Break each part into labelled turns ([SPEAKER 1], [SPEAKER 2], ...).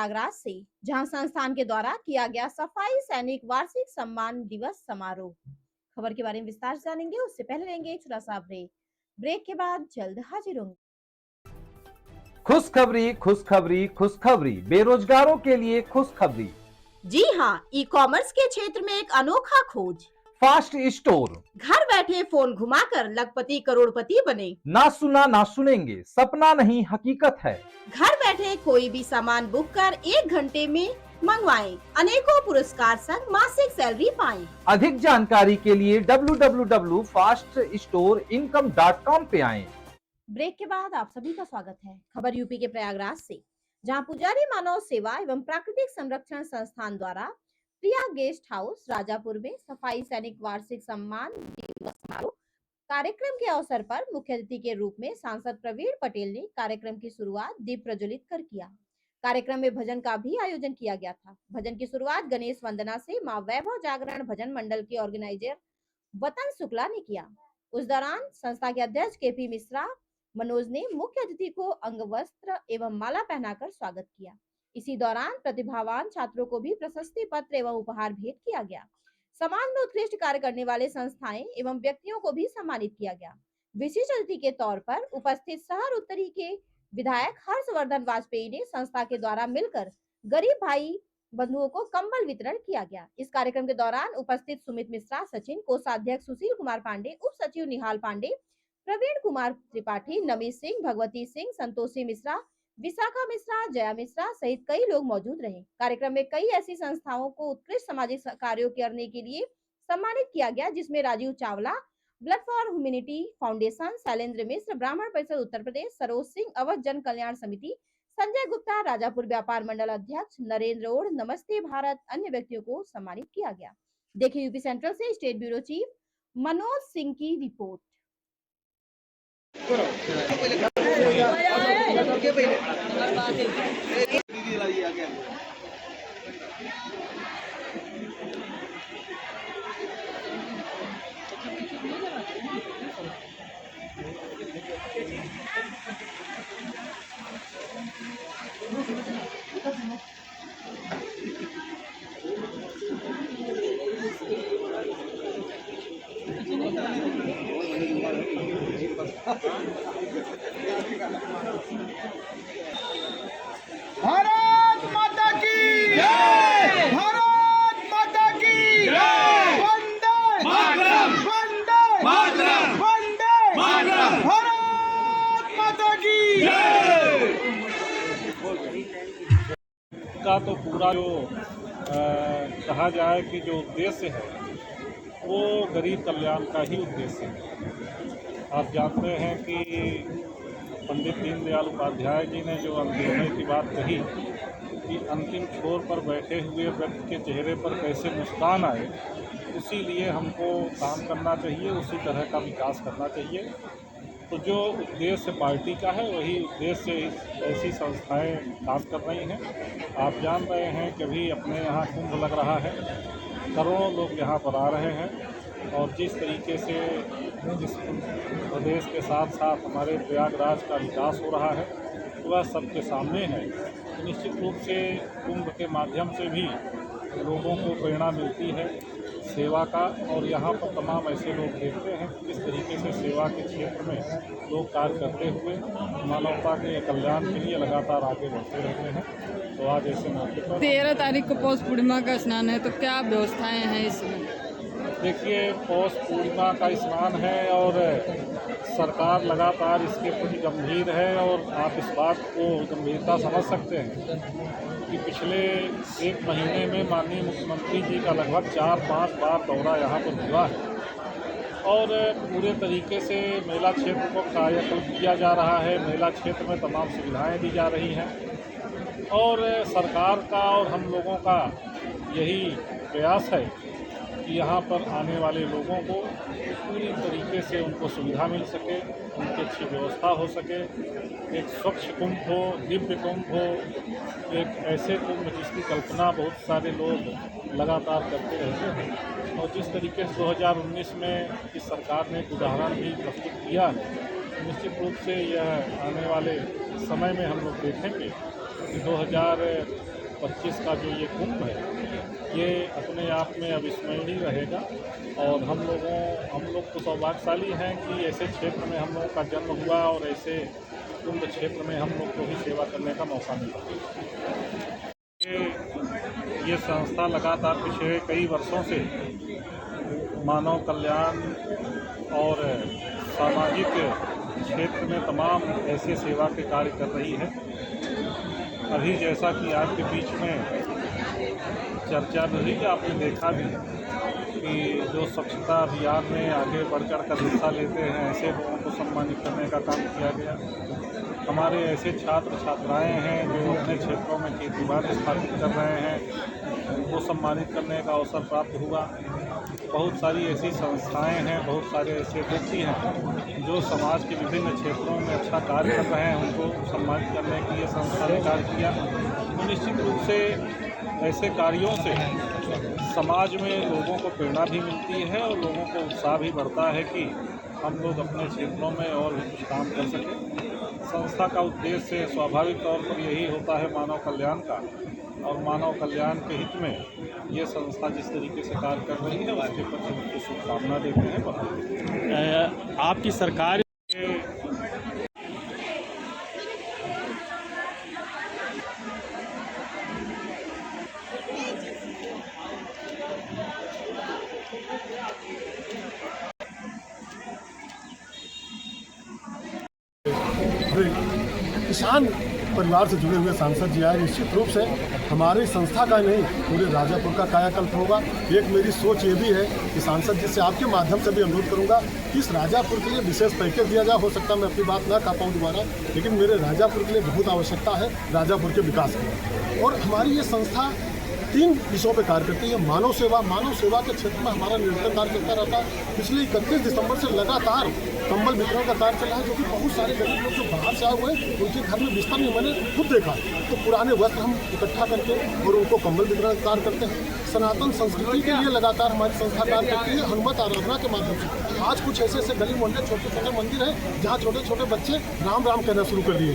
[SPEAKER 1] प्रयागराज से, जहां संस्थान के द्वारा किया गया सफाई सैनिक वार्षिक सम्मान दिवस समारोह। खबर के बारे में विस्तार से जानेंगे, उससे पहले लेंगे एक छोटा सा ब्रेक के बाद जल्द हाजिर होंगे।
[SPEAKER 2] खुशखबरी खुशखबरी खुशखबरी, बेरोजगारों के लिए खुशखबरी।
[SPEAKER 1] जी हाँ, ई कॉमर्स के क्षेत्र में एक अनोखा खोज,
[SPEAKER 2] फास्ट स्टोर।
[SPEAKER 1] घर बैठे फोन घुमाकर लखपति करोड़पति बने।
[SPEAKER 2] ना सुना ना सुनेंगे, सपना नहीं हकीकत है।
[SPEAKER 1] घर बैठे कोई भी सामान बुक कर 1 घंटे में मंगवाएं, अनेकों पुरस्कार संग मासिक सैलरी पाएं।
[SPEAKER 2] अधिक जानकारी के लिए www.faststoreincome.com पे आएं।
[SPEAKER 1] ब्रेक के बाद आप सभी का स्वागत है। खबर यूपी के प्रयागराज से, जहां पुजारी मानव सेवा एवं प्राकृतिक संरक्षण संस्थान द्वारा प्रिया गेस्ट हाउस राजापुर में सफाई सैनिक वार्षिक सम्मान दिवस समारोह कार्यक्रम के अवसर पर मुख्य अतिथि के रूप में सांसद प्रवीण पटेल ने कार्यक्रम की शुरुआत दीप प्रज्वलित कर किया। कार्यक्रम में भजन का भी आयोजन किया गया था। भजन की शुरुआत गणेश वंदना से मां वैभव जागरण भजन मंडल के ऑर्गेनाइजर वतन शुक्ला ने किया। उस दौरान संस्था के अध्यक्ष केपी मिश्रा मनोज ने मुख्य अतिथि को अंगवस्त्र एवं माला पहनाकर स्वागत किया। इसी दौरान प्रतिभावान छात्रों को भी प्रशस्ति पत्र एवं उपहार भेंट किया गया। समाज में उत्कृष्ट कार्य करने वाले संस्थाएं एवं व्यक्तियों को भी सम्मानित किया गया। विशिष्ट अतिथि के तौर पर उपस्थित शहर उत्तरी के विधायक हर्षवर्धन वाजपेयी ने संस्था के द्वारा मिलकर गरीब भाई बंधुओं को कंबल वितरण किया गया। इस कार्यक्रम के दौरान उपस्थित सुमित मिश्रा, सचिन, कोषाध्यक्ष सुशील कुमार पांडे, उप सचिव निहाल पांडे, प्रवीण कुमार त्रिपाठी, नमित सिंह, भगवती सिंह, संतोषी मिश्रा, विशाखा मिश्रा, जया मिश्रा सहित कई लोग मौजूद रहे। कार्यक्रम में कई ऐसी संस्थाओं को उत्कृष्ट सामाजिक कार्यों करने के लिए सम्मानित किया गया, जिसमें Rajiv Chawla, blood for humanity foundation, Shailendra Mishra, Brahman Parishad Uttar Pradesh, Saroj Singh, Awadh जन कल्याण समिति, संजय गुप्ता, राजापुर व्यापार मंडल अध्यक्ष नरेंद्र ओढ़, नमस्ते भारत, अन्य व्यक्तियों को सम्मानित किया गया। देखिए यूपी सेंट्रल से state bureau chief Manoj Singh की रिपोर्ट।
[SPEAKER 3] भारत माता की जय, भारत माता की जय, वंदे मातरम, वंदे मातरम, वंदे मातरम, भारत माता की जय।
[SPEAKER 4] का तो पूरा जो कहा जाए कि जो उद्देश्य है वो गरीब कल्याण का ही उद्देश्य है। आप जानते हैं कि पंडित दीनदयाल उपाध्याय जी ने जो अंत्योदय की बात कही कि अंतिम छोर पर बैठे हुए व्यक्ति के चेहरे पर कैसे मुस्कान आए, उसी लिए हमको काम करना चाहिए, उसी तरह का विकास करना चाहिए। तो जो उद्देश्य पार्टी का है वही उद्देश्य ऐसी संस्थाएं काम कर रही हैं। आप जान रहे हैं कि अभी अपने यहाँ कुंभ लग रहा है, करोड़ों लोग यहाँ पर आ रहे हैं और जिस तरीके से इस प्रदेश के साथ साथ हमारे प्रयागराज का विकास हो रहा है वह सबके सामने है। तो निश्चित रूप से कुंभ के माध्यम से भी लोगों को प्रेरणा मिलती है सेवा का, और यहाँ पर तमाम ऐसे लोग देखते हैं किस तरीके से सेवा के क्षेत्र में लोग कार्य करते हुए मानवता के कल्याण के लिए लगातार आगे बढ़ते रहते हैं। तो आज ऐसे मौके पर
[SPEAKER 5] 13 तारीख को पौष पूर्णिमा का स्नान है, तो क्या व्यवस्थाएं हैं इसमें?
[SPEAKER 4] देखिए, पौष पूर्णिमा का स्नान है और सरकार लगातार इसके प्रति गंभीर है, और आप इस बात को गंभीरता समझ सकते हैं कि पिछले 1 महीने में माननीय मुख्यमंत्री जी का लगभग 4-5 बार दौरा यहाँ पर हुआ है और पूरे तरीके से मेला क्षेत्र को कायाकल्प किया जा रहा है। मेला क्षेत्र में तमाम सुविधाएं दी जा रही हैं और सरकार का और हम लोगों का यही प्रयास है कि यहाँ पर आने वाले लोगों को पूरी तरीके से उनको सुविधा मिल सके, उनकी अच्छी व्यवस्था हो सके, एक स्वच्छ कुंभ हो, दिव्य कुंभ हो, एक ऐसे कुंभ जिसकी कल्पना बहुत सारे लोग लगातार करते रहते हैं। और जिस तरीके से 2019 में इस सरकार ने एक उदाहरण भी प्रस्तुत किया है, निश्चित रूप से यह आने वाले समय में हम लोग देखेंगे कि 2025 का जो ये कुंभ है ये अपने आप में अविस्मरणीय रहेगा। और हम लोग तो सौभाग्यशाली हैं कि ऐसे क्षेत्र में हम लोगों का जन्म हुआ और ऐसे कुंभ क्षेत्र में हम लोग को भी सेवा करने का मौका मिला। ये संस्था लगातार पिछले कई वर्षों से मानव कल्याण और सामाजिक क्षेत्र में तमाम ऐसे सेवा के कार्य कर रही है। अभी जैसा कि आपके बीच में चर्चा में हुई, आपने देखा भी कि जो स्वच्छता अभियान में आगे बढ़ चढ़ कर हिस्सा लेते हैं ऐसे लोगों को सम्मानित करने का काम किया गया। हमारे ऐसे छात्र छात्राएं हैं जो अपने क्षेत्रों में खेती-बाड़ी स्थापित कर रहे हैं, उनको सम्मानित करने का अवसर प्राप्त हुआ। बहुत सारी ऐसी संस्थाएं हैं, बहुत सारे ऐसे व्यक्ति हैं जो समाज के विभिन्न क्षेत्रों में अच्छा कार्य कर रहे हैं, उनको सम्मानित करने की ये संस्था ने कार्य किया। तो निश्चित रूप से ऐसे कार्यों से समाज में लोगों को प्रेरणा भी मिलती है और लोगों को उत्साह भी बढ़ता है कि हम लोग अपने क्षेत्रों में और भी कुछ काम कर सकें। संस्था का उद्देश्य स्वाभाविक तौर पर यही होता है मानव कल्याण का, और मानव कल्याण के हित में ये संस्था जिस तरीके से कार्य कर रही है उसके प्रति उनको शुभकामना देते हैं, बधाई देते हैं।
[SPEAKER 6] आपकी सरकार
[SPEAKER 7] किसान परिवार से जुड़े हुए सांसद जी आए, निश्चित रूप से हमारी संस्था का नहीं पूरे राजापुर का कायाकल्प होगा। एक मेरी सोच ये भी है कि सांसद जी से आपके माध्यम से भी अनुरोध करूंगा कि इस राजापुर के लिए विशेष पैकेज दिया जाए। हो सकता है मैं अपनी बात ना कह पाऊँ दोबारा, लेकिन मेरे राजापुर के लिए बहुत आवश्यकता है राजापुर के विकास की। और हमारी ये संस्था 3 विषयों पर कार्य करती है। मानव सेवा के क्षेत्र में हमारा निरंतर कार्य चलता रहता है। पिछले 31 दिसंबर से लगातार कंबल वितरण का कार्य चला है, जो कि बहुत सारे गरीब लोग जो बाहर से आए हुए हैं उनके घर में बिस्तर नहीं, मैंने खुद देखा। तो पुराने वस्त्र हम इकट्ठा करके और उनको कंबल वितरण का कार्य करते हैं। सनातन संस्कृति के लिए लगातार हमारी संस्था कार्य करती है हनुमत आराधना के माध्यम से। आज कुछ ऐसे गली मोहल्ले छोटे छोटे मंदिर हैं जहाँ छोटे छोटे बच्चे राम राम कहना शुरू कर दिए,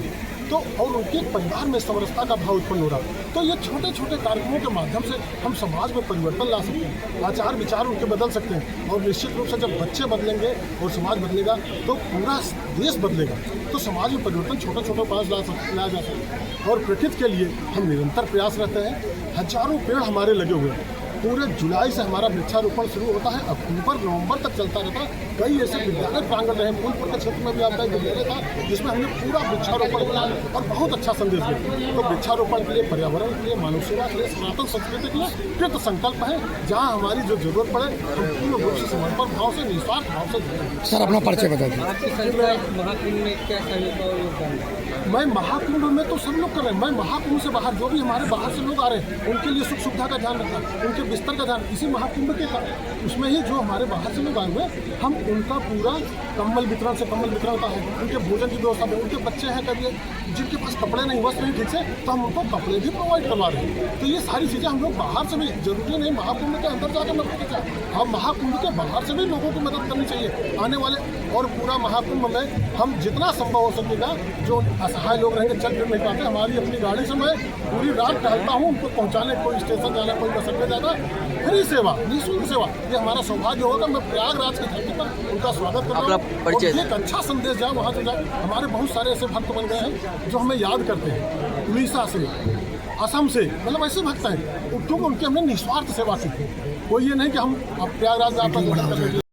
[SPEAKER 7] तो और उनके परिवार में समरसता का भाव उत्पन्न हो रहा। तो ये छोटे छोटे कार्यक्रमों के माध्यम से हम समाज में परिवर्तन ला सकते हैं, आचार विचार उनके बदल सकते हैं। और निश्चित रूप से जब बच्चे बदलेंगे और समाज बदलेगा तो पूरा देश बदलेगा। तो समाज में परिवर्तन छोटे छोटे पास लाया जा सकता है। और प्रकृति के लिए हम निरंतर प्रयास रहते हैं। हजारों पेड़ हमारे लगे हुए हैं। पूरे जुलाई से हमारा वृक्षारोपण शुरू होता है, अक्टूबर नवंबर तक चलता रहता है। कई ऐसे विद्यालय प्रांगण रहे, फूलपुर के क्षेत्र में भी आपका एक विद्यालय था जिसमें हमने पूरा वृक्षारोपण किया और बहुत अच्छा संदेश दिया। तो वृक्षारोपण के लिए, पर्यावरण के लिए, मानव सेवा के लिए, सनातन संस्कृति के लिए कृत संकल्प है। जहाँ हमारी जो जरूरत पड़े हम पूर्ण रूप से समर्पण भाव से, निस्वार्थ भाव से।
[SPEAKER 6] सर अपना परिचय बता दीजिए।
[SPEAKER 5] आपकी संस्था महाकुंभ में क्या सहयोग और योगदान है?
[SPEAKER 7] मैं महाकुंभ में तो सब लोग कर रहे हैं। मैं महाकुंभ से बाहर जो भी हमारे बाहर से लोग आ रहे हैं उनके लिए सुख सुविधा का ध्यान रखना, उनके बिस्तर का ध्यान। इसी महाकुंभ के उसमें ही जो हमारे बाहर से लोग आए हुए हम उनका पूरा कंबल वितरण का है, उनके भोजन की व्यवस्था है। उनके बच्चे हैं कभी जिनके पास कपड़े नहीं, वस्त्र नहीं ठीक से, तो हम उनको कपड़े भी प्रोवाइड करवा रहे हैं। तो ये सारी चीज़ें हम लोग बाहर से भी, जरूरी नहीं महाकुंभ के अंदर जाकर मदद करना चाहिए, हम महाकुंभ के बाहर से भी लोगों को मदद करनी चाहिए आने वाले। और पूरा महाकुंभ में हम जितना संभव हो सकेगा, जो असहाय लोग रहेंगे चल फिर नहीं पाते, हमारी अपनी गाड़ी से मैं पूरी रात टहलता हूँ उनको पहुँचाने, कोई स्टेशन जाना, कोई बस अड्डे जाना, फ्री सेवा, निःशुल्क सेवा। ये हमारा सौभाग्य होगा। मैं प्रयागराज की धरती पर उनका स्वागत कर रहा हूँ और एक अच्छा संदेश जाए वहाँ से जाए। हमारे बहुत सारे ऐसे भक्त बन गए हैं जो हमें याद करते हैं, उड़ीसा से, असम से, मतलब ऐसे भक्त हैं क्योंकि उनकी हमने निस्वार्थ सेवा सीखी। कोई ये नहीं कि हम प्रयागराज